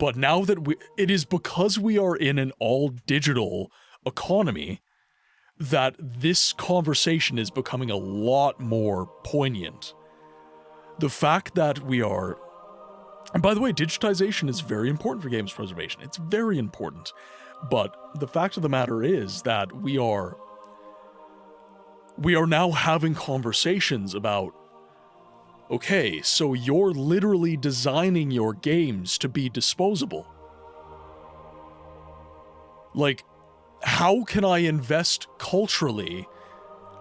But now that it is because we are in an all-digital economy that this conversation is becoming a lot more poignant. The fact that we are, and by the way, digitization is very important for games preservation. It's very important. But the fact of the matter is that we are now having conversations about, okay, so you're literally designing your games to be disposable. Like, how can I invest culturally?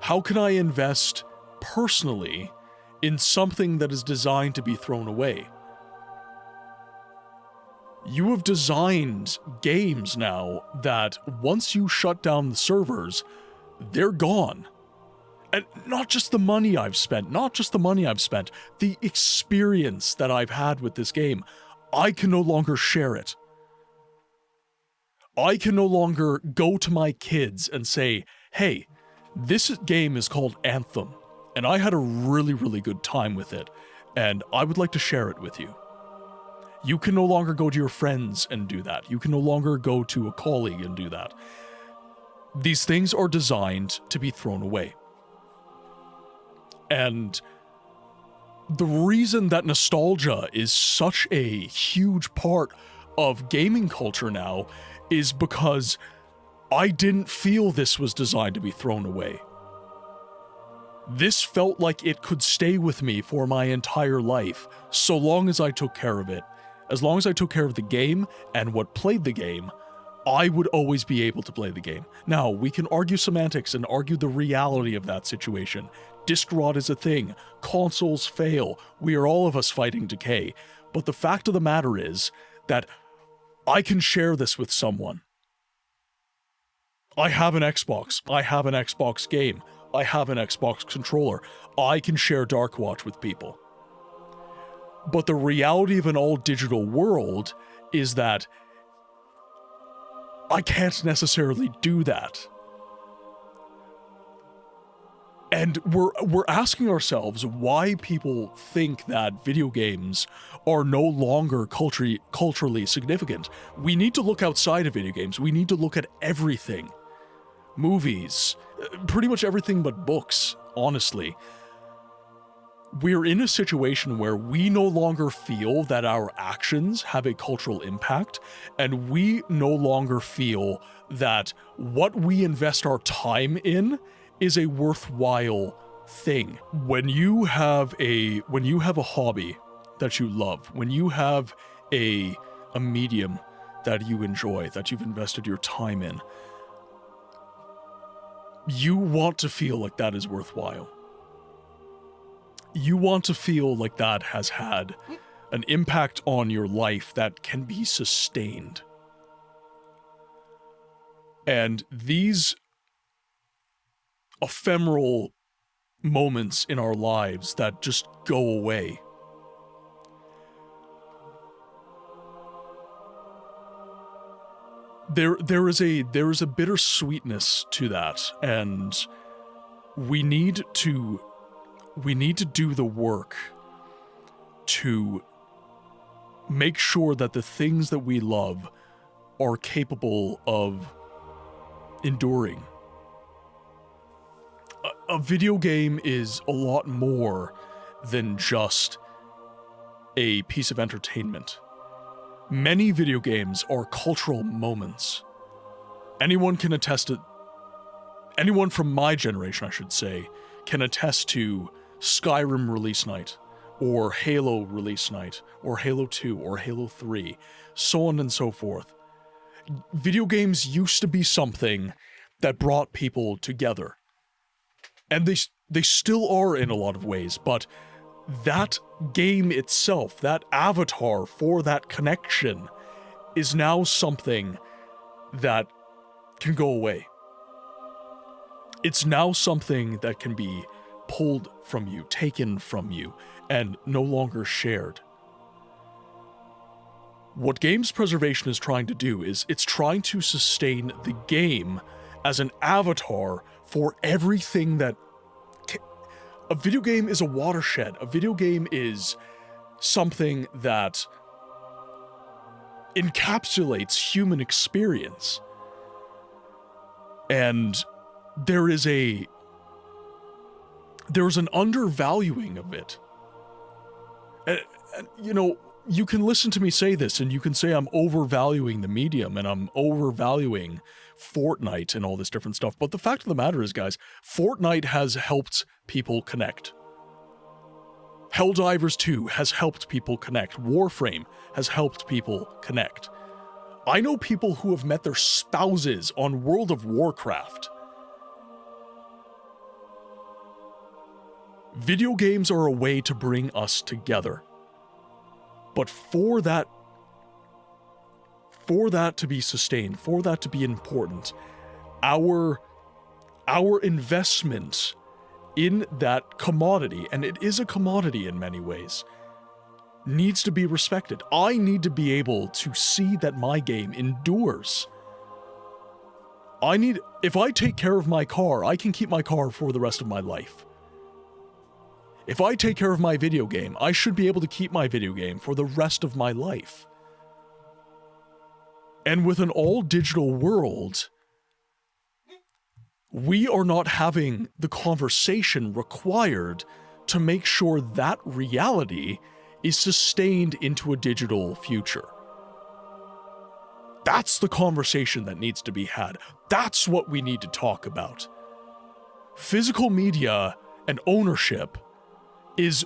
How can I invest personally in something that is designed to be thrown away? You have designed games now that once you shut down the servers, they're gone. And not just the money I've spent, the experience that I've had with this game, I can no longer share it. I can no longer go to my kids and say, hey, this game is called Anthem, and I had a really, really good time with it, and I would like to share it with you. You can no longer go to your friends and do that. You can no longer go to a colleague and do that. These things are designed to be thrown away. And the reason that nostalgia is such a huge part of gaming culture now is because I didn't feel this was designed to be thrown away. This felt like it could stay with me for my entire life, so long as I took care of it. As long as I took care of the game and what played the game, I would always be able to play the game. Now, we can argue semantics and argue the reality of that situation. Disc rot is a thing. Consoles fail. We are all of us fighting decay. But the fact of the matter is that I can share this with someone. I have an Xbox. I have an Xbox game. I have an Xbox controller. I can share Darkwatch with people. But the reality of an all-digital world is that I can't necessarily do that. And we're asking ourselves why people think that video games are no longer culturally significant. We need to look outside of video games. We need to look at everything. Movies, pretty much everything but books, honestly. We're in a situation where we no longer feel that our actions have a cultural impact, and we no longer feel that what we invest our time in is a worthwhile thing. When you have a hobby that you love, when you have a medium that you enjoy, that you've invested your time in, you want to feel like that is worthwhile. You want to feel like that has had an impact on your life that can be sustained. And these ephemeral moments in our lives that just go away, there is a bittersweetness to that, and we need to do the work to make sure that the things that we love are capable of enduring. A video game is a lot more than just a piece of entertainment. Many video games are cultural moments. Anyone from my generation, I should say, can attest to Skyrim release night, or Halo release night, or Halo 2, or Halo 3, so on and so forth. Video games used to be something that brought people together. And they still are in a lot of ways, but that game itself, that avatar for that connection, is now something that can go away. It's now something that can be pulled from you, taken from you, and no longer shared. What games preservation is trying to do is it's trying to sustain the game as an avatar for everything that... A video game is a watershed. A video game is something that encapsulates human experience. And there's an undervaluing of it. And, you know, you can listen to me say this and you can say I'm overvaluing the medium and I'm overvaluing Fortnite and all this different stuff. But the fact of the matter is, guys, Fortnite has helped people connect. Helldivers 2 has helped people connect. Warframe has helped people connect. I know people who have met their spouses on World of Warcraft. Video games are a way to bring us together. But for that to be sustained, for that to be important, our investment in that commodity, and it is a commodity in many ways, needs to be respected. I need to be able to see that my game endures. If I take care of my car, I can keep my car for the rest of my life. If I take care of my video game, I should be able to keep my video game for the rest of my life. And with an all-digital world, we are not having the conversation required to make sure that reality is sustained into a digital future. That's the conversation that needs to be had. That's what we need to talk about. Physical media and ownership is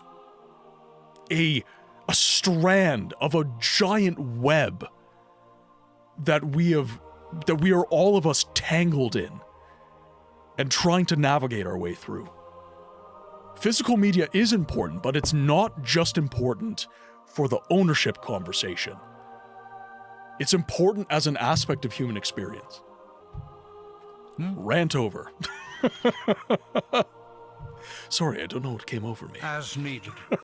a strand of a giant web that we are all of us tangled in and trying to navigate our way through. Physical media is important, but it's not just important for the ownership conversation. It's important as an aspect of human experience. Rant over. Sorry, I don't know what came over me. As needed.